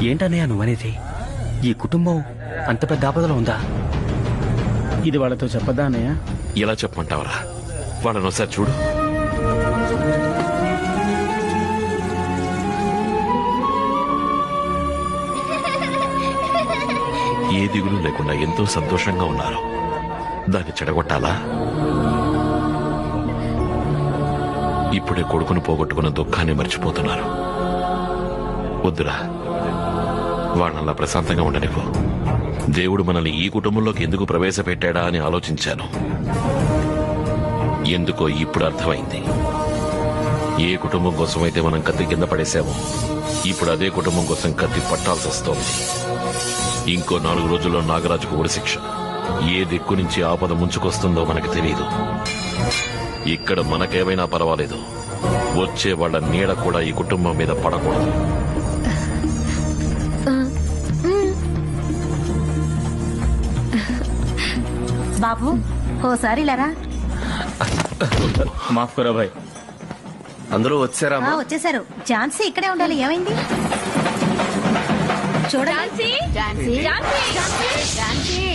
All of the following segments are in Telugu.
ఏంటన్నయ్య నువ్వనేది? ఈ కుటుంబం అంత పెద్ద ఆపదలో ఉందా? ఇది వాళ్ళతో చెప్పదా అన్నయ్య? ఎలా చెప్పమంటావరా? వాళ్ళని ఒకసారి చూడు. ఏ దిగులు లేకుండా ఎంతో సంతోషంగా ఉన్నారు. దాన్ని చెడగొట్టాలా? ఇప్పుడే కొడుకును పోగొట్టుకున్న దుఃఖాన్ని మర్చిపోతున్నారు. వద్దురా, వాళ్ళలా ప్రశాంతంగా ఉండనివ్వు. దేవుడు మనల్ని ఈ కుటుంబంలోకి ఎందుకు ప్రవేశపెట్టాడా అని ఆలోచించాను. ఎందుకో ఇప్పుడు అర్థమైంది. ఏ కుటుంబం కోసం అయితే మనం కత్తి కింద పడేశామో ఇప్పుడు అదే కుటుంబం కోసం కత్తి పట్టాల్సి వస్తోంది. ఇంకో 4 రోజుల్లో నాగరాజుకు ఉరిశిక్ష. ఏ దిక్కు నుంచి ఆపద ముంచుకొస్తుందో మనకు తెలియదు. ఇక్కడ మనకేమైనా పర్వాలేదు, వచ్చే వాళ్ళ నీడ కూడా ఈ కుటుంబం మీద పడకూడదు. బాబు ఓసారి లేరా. మాఫ్ కరా భాయ్. అందరూ వచ్చారా? వచ్చేసారు. ఝాన్సీ ఇక్కడే ఉండాలి. ఏమైంది చూడండి. Jhansi Jhansi, Jhansi,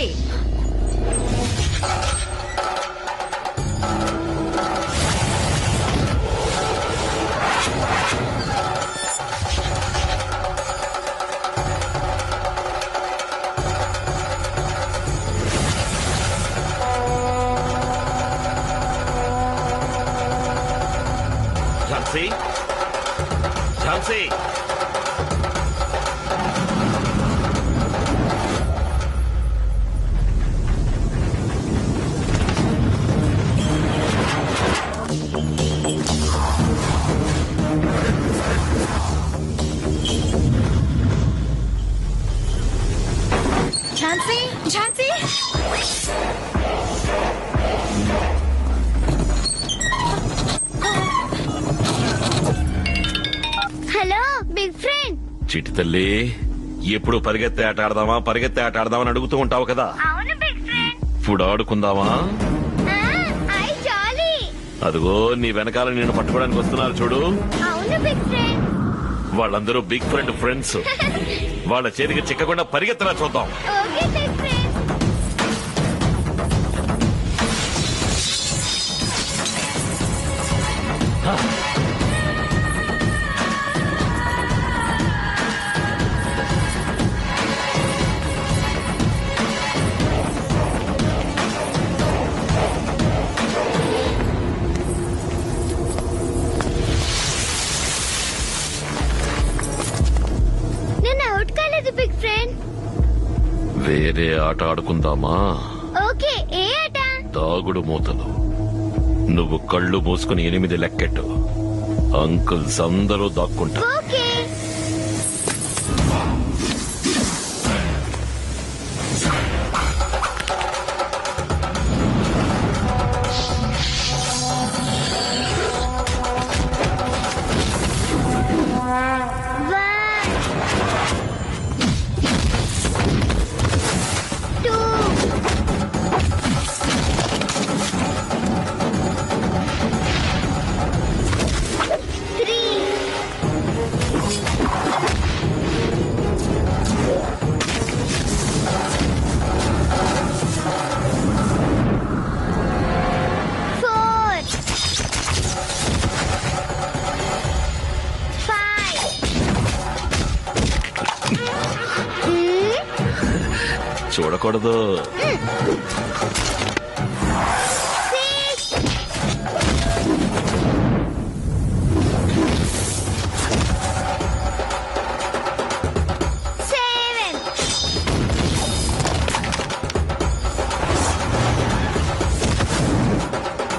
Jhansi Jhansi hello big friend. చిట్టి తల్లి, ఎప్పుడు పరిగెత్తే ఆట ఆడదామా పరిగెత్తే ఆట ఆడదామని అడుగుతూ ఉంటావు కదా. అవును బిగ్ ఫ్రెండ్. ఇప్పుడు ఆడుకుందామా? ఐ జాలీ. అదిగో నీ వెనకాల నేను పట్టుకోవడానికి వస్తున్నారు చూడు. అవును బిగ్ ఫ్రెండ్. వాళ్ళందరూ బిగ్ ఫ్రెండ్ ఫ్రెండ్స్. వాళ్ళ చేతికి చిక్కకుండా పరిగెత్తరా చూద్దాం. Okay big friend. నేను అవుట్ కాలేదు బిగ్ ఫ్రెండ్. వేరే ఆట ఆడుకుందామా? ఓకే, ఏ ఆట? దాగుడు మూతలు. నువ్వు కళ్ళు మూసుకుని 8 లెక్కెట్టు. అంకుల్స్ అందరూ దాక్కుంటారు. ఓకే. చూడకూడదు.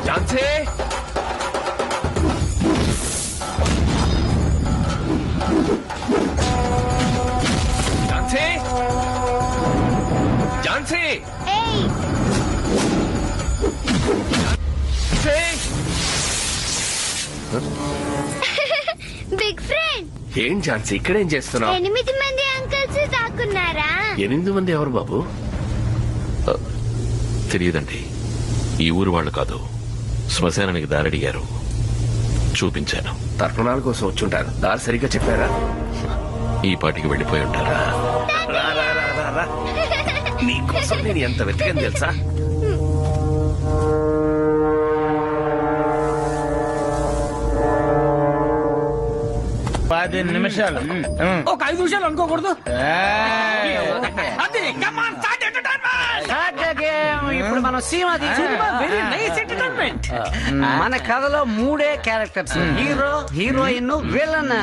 Jhansi, Jhansi, Jhansi, big friend. ఏం ఝాన్సీ ఇక్కడేం చేస్తున్నావు? 8 మంది అంకల్స్ దాక్కున్నారా? 8 మంది ఎవరు బాబు? తెలియదండి. ఈ ఊరు వాళ్ళు కాదు. శ్మశానానికి దారడిగారు, చూపించాను. తర్పణాల కోసం వచ్చుంటారు. దారి సరిగ్గా చెప్పారా? ఈ పాటికి వెళ్ళిపోయి ఉంటారా? రా, రా, రా, రా, రా. నీకోసం నేను ఎంత వెతికాను తెలుసా? పది నిమిషాలు ఒక 5 నిమిషాలు అనుకోకూడదు. అది ఇప్పుడు మనం సినిమా వెరీ నైస్ ఎంటర్టైన్మెంట్. మన కథలో 3 క్యారెక్టర్స్, హీరో, హీరోయిన్, విలన్.